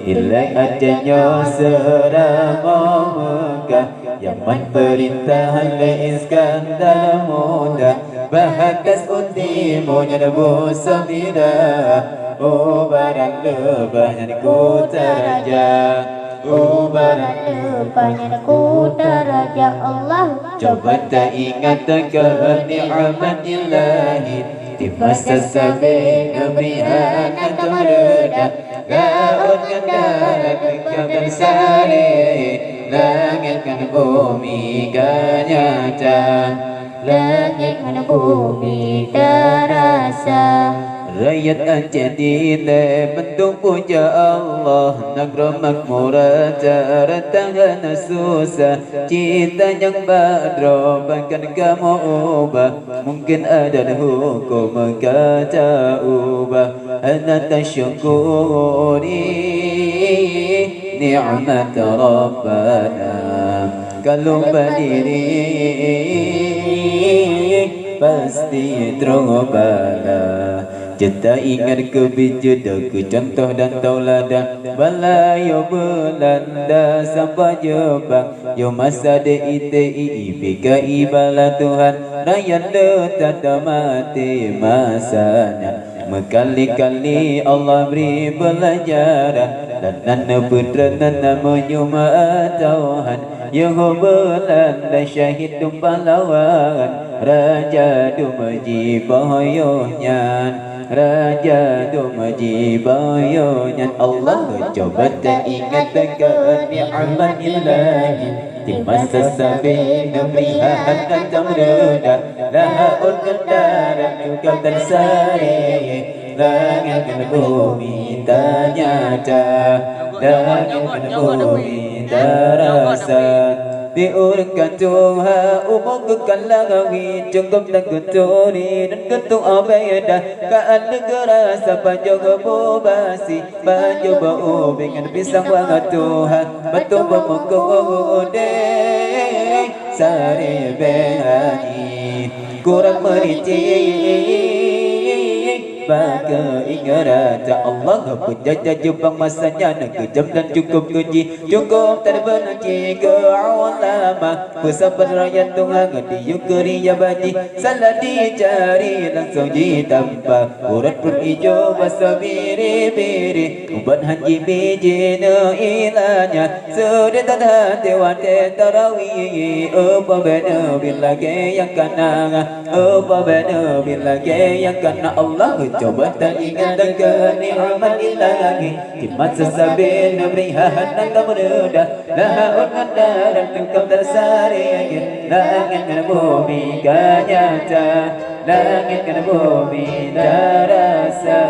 Ilai adanya serama Mekah, Yaman perintahan Iskandar muda, bahagas utimunya Nabu Samira. Oh barang lebahnya ku teraja, oh barang Lebahnya ku daraja Allah. coba tak ingat ke nikmat ilahi di masa sabi kebrihan atau mereda gaun kendarat kabar sari langit kan bumi kan nyata Langit dan bumi terasa. Rakyat Aceh bentuk puja Allah, negara makmurah cara tangan susah, cita yang badro bahkan kamu ubah, mungkin ada hukum kata ubah. Ana tasyukuri ni'mat Rabbana, kalau berdiri pasti terbala. Kita ingat kebijakan, contoh dan tauladan Balayo Belanda sampai Jepang, yo masa DITI PKI bala Tuhan, rakyat letak mati masanya. Berkali-kali Allah beri pelajaran, dan nana putra nana menyuma Tuhan. Yang Belanda syahid pahlawan, Raja Dumaji Bayonya, Raja Dumaji Bayonya. Allah coba tak ingat ke ni'mat ilahi di masa sabi kebrihan dan tamreda, lahaul kendarat juga tersari, langit dan bumi ternyata, langit dan bumi terasa. Diurutkan Tuhan umum kekalangan, cukup dan keturi dan ketuk abaidah kaan negara sepanjang kebubasi banjir bau dengan pisang wangat Tuhan betul bermengkode sari berani kurang merinci baka ingat Allah penjajah Jepang masanya nak kejam dan cukup keji, cukup terbenci ke ulama, bersabar rakyat Tuhan diukuri ya baji, salah dicari langsung ditampak urat pun hijau basa biri-biri, ubat haji biji no ilahnya sudetan hati wate tarawih. Apa benar bila yang kana, apa benar bila yang kana. Allah coba tak ingat ke ni'mat ilahi di masa sabi nebrihan dan tamreda, lahaul kendarat engkau tersari, langit dan bumi kan nyata, langit dan bumi terasa.